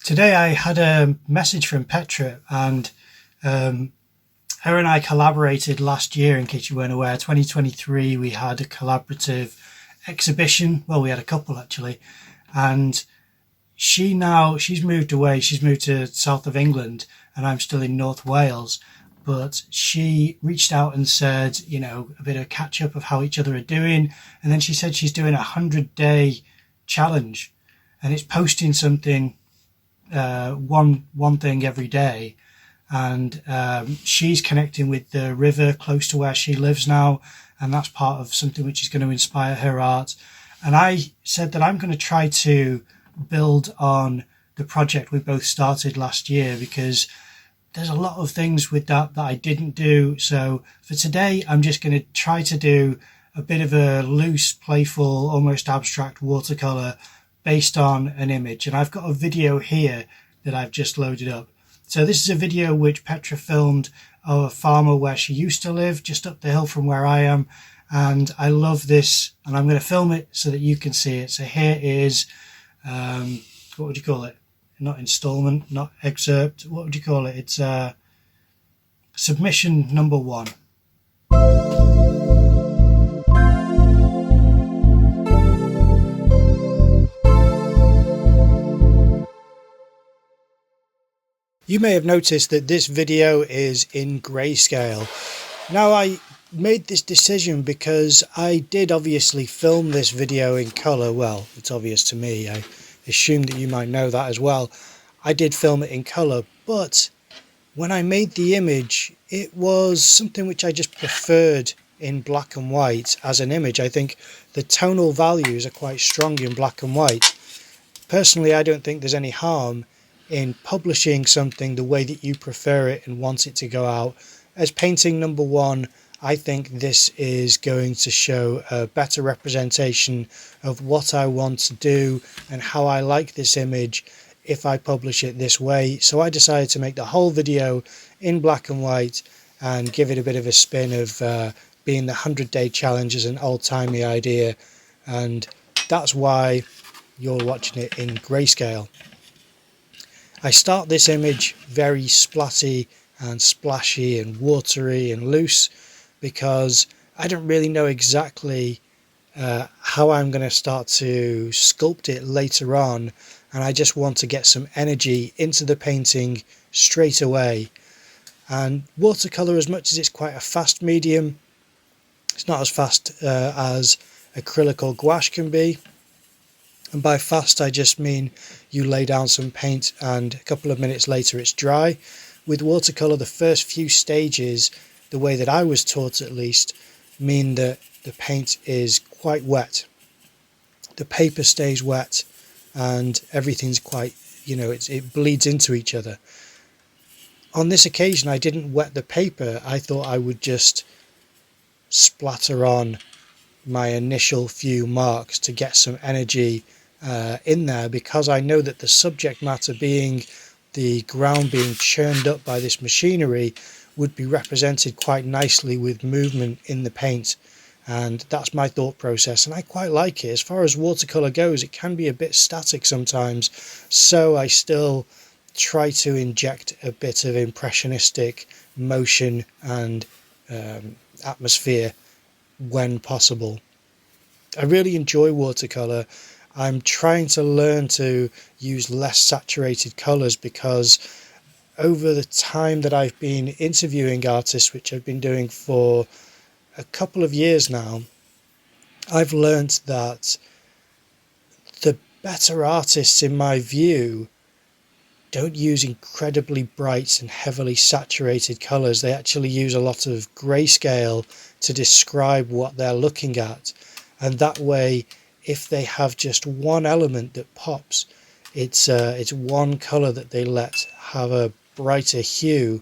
Today I had a message from Petra, and her and I collaborated last year. In case you weren't aware, 2023 we had a collaborative exhibition. Well, we had a couple actually, and she's moved away. She's moved to south of England, and I'm still in North Wales. But she reached out and said, a bit of catch up of how each other are doing, and then she said she's doing a 100-day challenge, and it's posting something one thing every day, and she's connecting with the river close to where she lives now, and that's part of something which is going to inspire her art. And I said that I'm going to try to build on the project we both started last year, because there's a lot of things with that I didn't do. So for today, I'm just going to try to do a bit of a loose, playful, almost abstract watercolor based on an image. And I've got a video here that I've just loaded up. So this is a video which Petra filmed of a farmer where she used to live, just up the hill from where I am. And I love this, and I'm going to film it so that you can see it. So here is, what would you call it? Not installment, not excerpt. What would you call it? It's submission number 1. You may have noticed that this video is in grayscale. Now, I made this decision because I did obviously film this video in colour. Well, it's obvious to me. I assume that you might know that as well. I did film it in colour, but when I made the image, it was something which I just preferred in black and white as an image. I think the tonal values are quite strong in black and white. Personally, I don't think there's any harm in publishing something the way that you prefer it and want it to go out. As painting number 1, I think this is going to show a better representation of what I want to do and how I like this image if I publish it this way. So I decided to make the whole video in black and white and give it a bit of a spin of being the 100-day challenge as an old-timey idea, and that's why you're watching it in grayscale. I start this image very splatty and splashy and watery and loose because I don't really know exactly how I'm going to start to sculpt it later on, and I just want to get some energy into the painting straight away. And watercolour, as much as it's quite a fast medium, it's not as fast as acrylic or gouache can be. And by fast, I just mean you lay down some paint and a couple of minutes later it's dry. With watercolour, the first few stages, the way that I was taught at least, mean that the paint is quite wet. The paper stays wet and everything's quite, it bleeds into each other. On this occasion, I didn't wet the paper. I thought I would just splatter on my initial few marks to get some energy in there, because I know that the subject matter, being the ground being churned up by this machinery, would be represented quite nicely with movement in the paint, and that's my thought process, and I quite like it. As far as watercolour goes, it can be a bit static sometimes, so I still try to inject a bit of impressionistic motion and atmosphere when possible. I really enjoy watercolour. I'm trying to learn to use less saturated colours, because over the time that I've been interviewing artists, which I've been doing for a couple of years now, I've learnt that the better artists, in my view, don't use incredibly bright and heavily saturated colours. They actually use a lot of grayscale to describe what they're looking at, and that way, if they have just one element that pops, it's one colour that they let have a brighter hue,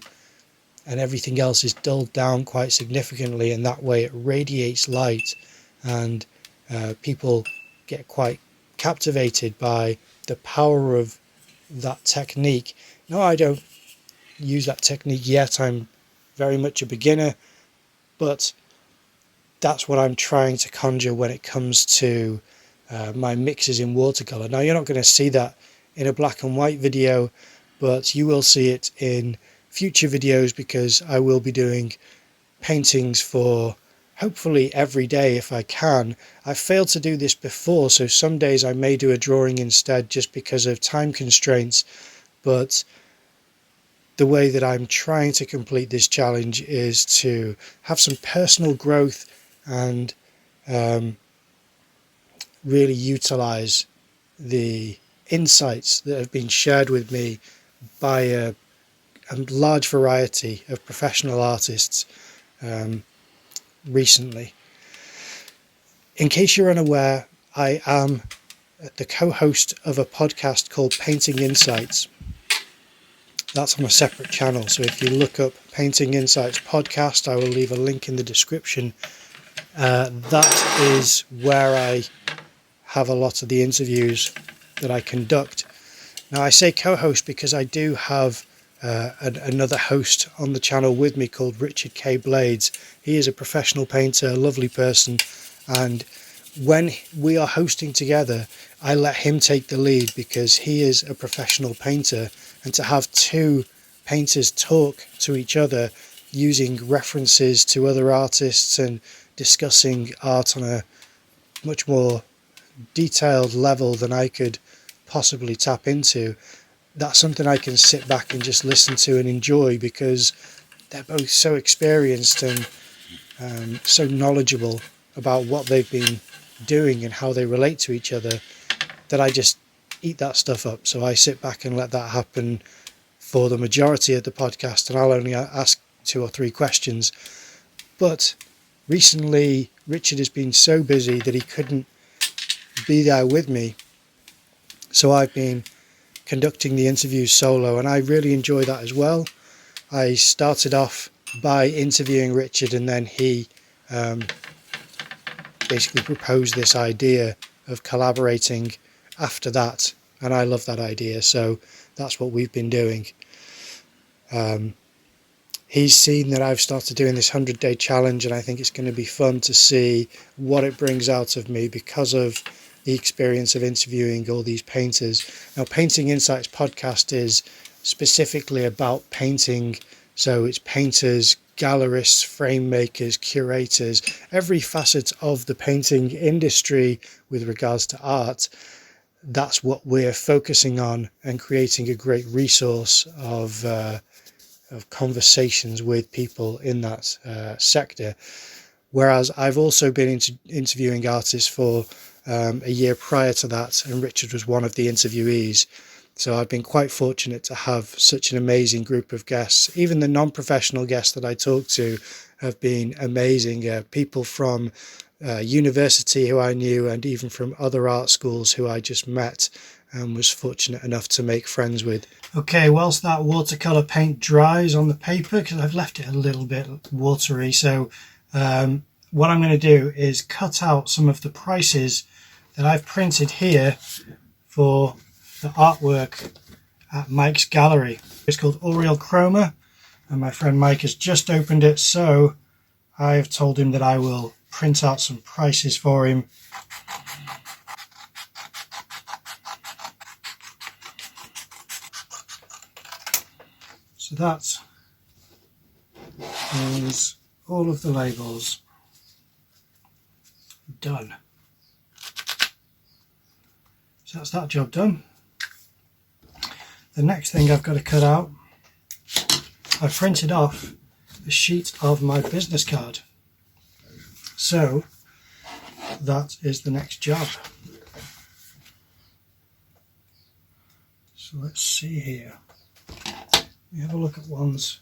and everything else is dulled down quite significantly, and that way it radiates light, and people get quite captivated by the power of that technique. No, I don't use that technique yet. I'm very much a beginner, but that's what I'm trying to conjure when it comes to my mixes in watercolour. Now, you're not going to see that in a black and white video, but you will see it in future videos because I will be doing paintings for hopefully every day if I can. I've failed to do this before, so some days I may do a drawing instead just because of time constraints, but the way that I'm trying to complete this challenge is to have some personal growth and really utilize the insights that have been shared with me by a large variety of professional artists recently. In case you're unaware, I am the co-host of a podcast called Painting Insights. That's on a separate channel, so if you look up Painting Insights podcast, I will leave a link in the description. That is where I have a lot of the interviews that I conduct. Now I say co-host because I do have another host on the channel with me called Richard K. Blades. He is a professional painter, a lovely person, and when we are hosting together, I let him take the lead because he is a professional painter, and to have two painters talk to each other using references to other artists and discussing art on a much more detailed level than I could possibly tap into, that's something I can sit back and just listen to and enjoy because they're both so experienced and so knowledgeable about what they've been doing and how they relate to each other that I just eat that stuff up. So I sit back and let that happen for the majority of the podcast, and I'll only ask 2 or 3 questions. But recently Richard has been so busy that he couldn't be there with me, so I've been conducting the interviews solo, and I really enjoy that as well. I started off by interviewing Richard, and then he basically proposed this idea of collaborating after that, and I love that idea, so that's what we've been doing. He's seen that I've started doing this 100-day challenge, and I think it's going to be fun to see what it brings out of me because of the experience of interviewing all these painters. Now, Painting Insights podcast is specifically about painting, so it's painters, gallerists, frame makers, curators, every facet of the painting industry with regards to art. That's what we're focusing on and creating a great resource of conversations with people in that sector. Whereas I've also been interviewing artists for a year prior to that, and Richard was one of the interviewees. So I've been quite fortunate to have such an amazing group of guests. Even the non-professional guests that I talk to have been amazing. People from university who I knew, and even from other art schools who I just met and was fortunate enough to make friends with. Okay, whilst that watercolour paint dries on the paper, because I've left it a little bit watery, so what I'm going to do is cut out some of the prices that I've printed here for the artwork at Mike's gallery. It's called Aureal Chroma, and my friend Mike has just opened it, so I've told him that I will print out some prices for him. So that is all of the labels done. So that's that job done. The next thing I've got to cut out, I've printed off a sheet of my business card. So that is the next job. So let's see here. We have a look at ones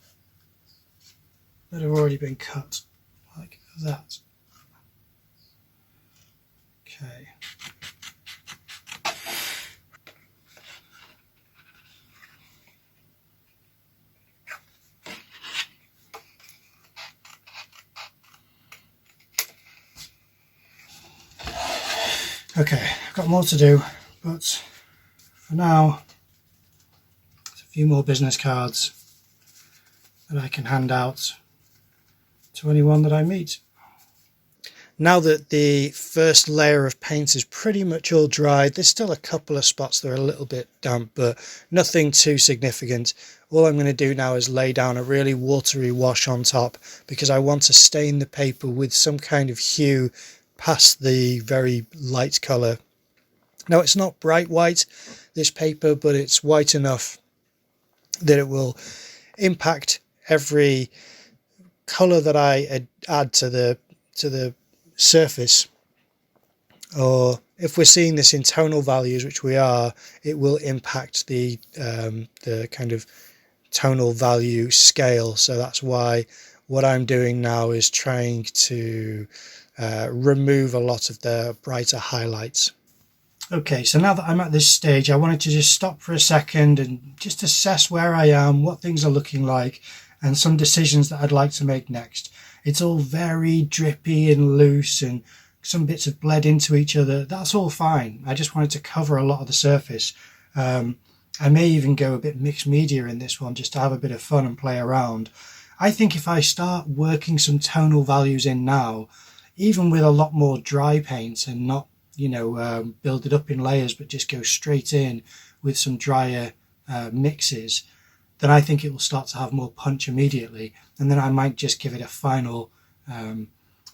that have already been cut, like that. Okay. Okay, I've got more to do, but for now, there's a few more business cards that I can hand out to anyone that I meet. Now that the first layer of paint is pretty much all dried, there's still a couple of spots that are a little bit damp, but nothing too significant. All I'm going to do now is lay down a really watery wash on top, because I want to stain the paper with some kind of hue past the very light colour. Now, it's not bright white, this paper, but it's white enough that it will impact every colour that I add to the surface. Or if we're seeing this in tonal values, which we are, it will impact the kind of tonal value scale. So that's why what I'm doing now is trying to remove a lot of the brighter highlights. Okay, so now that I'm at this stage, I wanted to just stop for a second and just assess where I am, what things are looking like, and some decisions that I'd like to make next. It's all very drippy and loose, and some bits have bled into each other. That's all fine. I just wanted to cover a lot of the surface. I may even go a bit mixed media in this one just to have a bit of fun and play around. I think if I start working some tonal values in now, even with a lot more dry paint and not build it up in layers, but just go straight in with some drier mixes, then I think it will start to have more punch immediately. And then I might just give it a final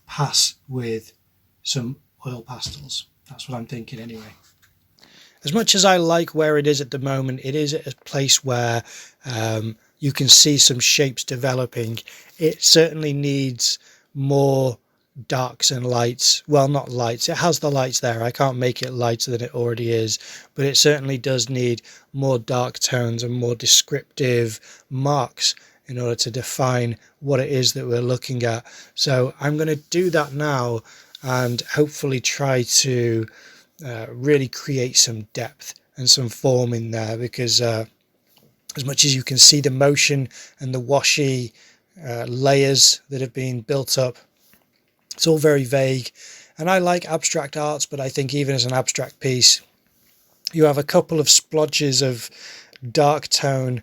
pass with some oil pastels. That's what I'm thinking anyway. As much as I like where it is at the moment, it is a place where you can see some shapes developing. It certainly needs more darks and lights. Well, not lights, it has the lights there. I can't make it lighter than it already is, but it certainly does need more dark tones and more descriptive marks in order to define what it is that we're looking at. So I'm going to do that now and hopefully try to really create some depth and some form in there, because as much as you can see the motion and the washy layers that have been built up, it's all very vague. And I like abstract arts, but I think even as an abstract piece, you have a couple of splodges of dark tone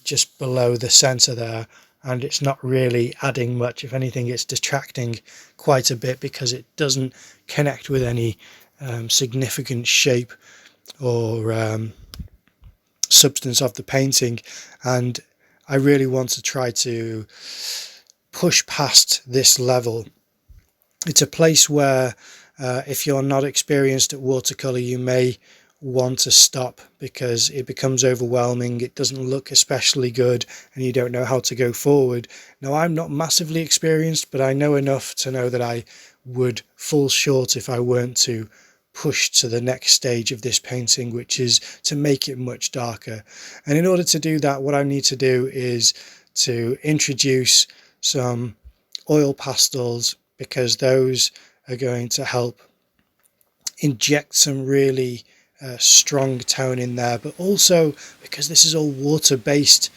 just below the center there, and it's not really adding much. If anything, it's detracting quite a bit because it doesn't connect with any significant shape or substance of the painting. And I really want to try to push past this level. It's a place where if you're not experienced at watercolor, you may want to stop because it becomes overwhelming. It doesn't look especially good and you don't know how to go forward. Now, I'm not massively experienced, but I know enough to know that I would fall short if I weren't to push to the next stage of this painting, which is to make it much darker. And in order to do that, what I need to do is to introduce some oil pastels, because those are going to help inject some really strong tone in there, but also because this is all water-based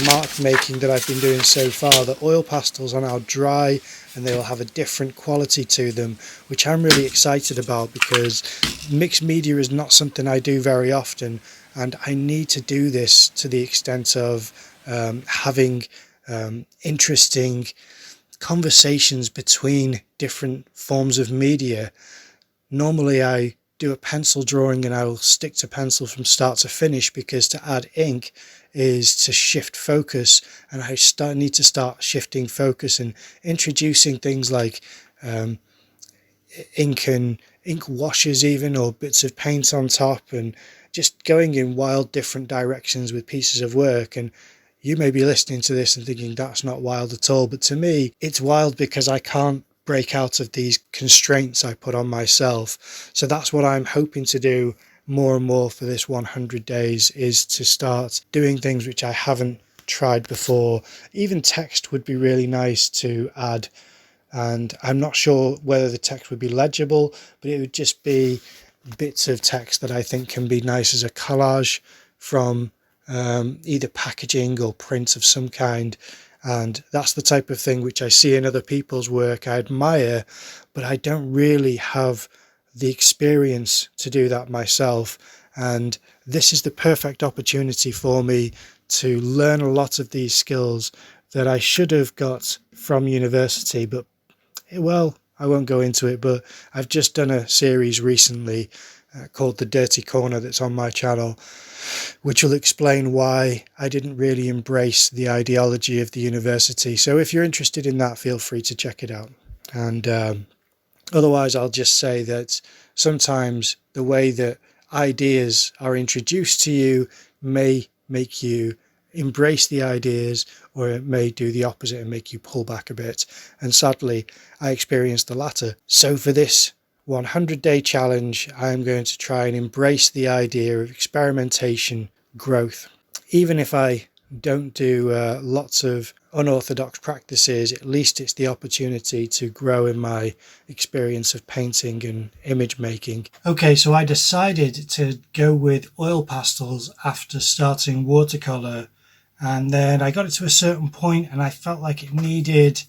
mark making that I've been doing so far, the oil pastels are now dry and they will have a different quality to them, which I'm really excited about, because mixed media is not something I do very often, and I need to do this to the extent of having interesting conversations between different forms of media. Normally I do a pencil drawing and I will stick to pencil from start to finish, because to add ink is to shift focus, and I need to start shifting focus and introducing things like ink washes even, or bits of paint on top, and just going in wild different directions with pieces of work. And you may be listening to this and thinking that's not wild at all, but to me it's wild because I can't break out of these constraints I put on myself. So that's what I'm hoping to do more and more for this 100 days, is to start doing things which I haven't tried before. Even text would be really nice to add, and I'm not sure whether the text would be legible, but it would just be bits of text that I think can be nice as a collage from either packaging or print of some kind. And that's the type of thing which I see in other people's work I admire, but I don't really have the experience to do that myself. And this is the perfect opportunity for me to learn a lot of these skills that I should have got from university, but well, I won't go into it, but I've just done a series recently called The Dirty Corner that's on my channel, which will explain why I didn't really embrace the ideology of the university. So if you're interested in that, feel free to check it out. And otherwise, I'll just say that sometimes the way that ideas are introduced to you may make you embrace the ideas, or it may do the opposite and make you pull back a bit. And sadly, I experienced the latter. So for this 100-day challenge, I am going to try and embrace the idea of experimentation, growth. Even if I don't do lots of unorthodox practices, at least it's the opportunity to grow in my experience of painting and image making. Okay, so I decided to go with oil pastels after starting watercolor, and then I got it to a certain point and I felt like it needed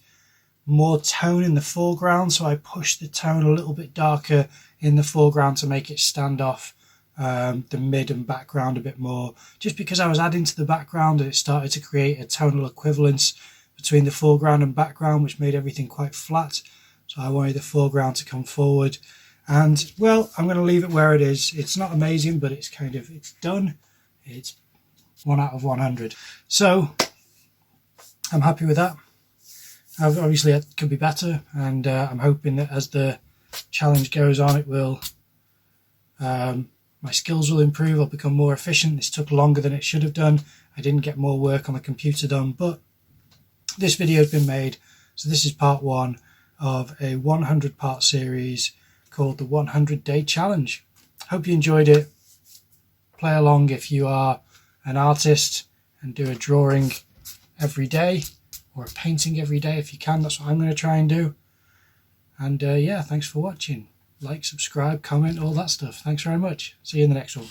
more tone in the foreground, so I pushed the tone a little bit darker in the foreground to make it stand off the mid and background a bit more, just because I was adding to the background and it started to create a tonal equivalence between the foreground and background, which made everything quite flat. So I wanted the foreground to come forward, and well, I'm going to leave it where it is. It's not amazing, but it's done. It's 1 out of 100, so I'm happy with that. Obviously it could be better, and I'm hoping that as the challenge goes on, it will my skills will improve. I'll become more efficient. This took longer than it should have done. I didn't get more work on the computer done, but this video has been made. So this is part 1 of a 100-part series called the 100-day challenge. Hope you enjoyed it. Play along if you are an artist and do a drawing every day, or a painting every day if you can. That's what I'm going to try and do. And yeah, thanks for watching. Like, subscribe, comment, all that stuff. Thanks very much. See you in the next one.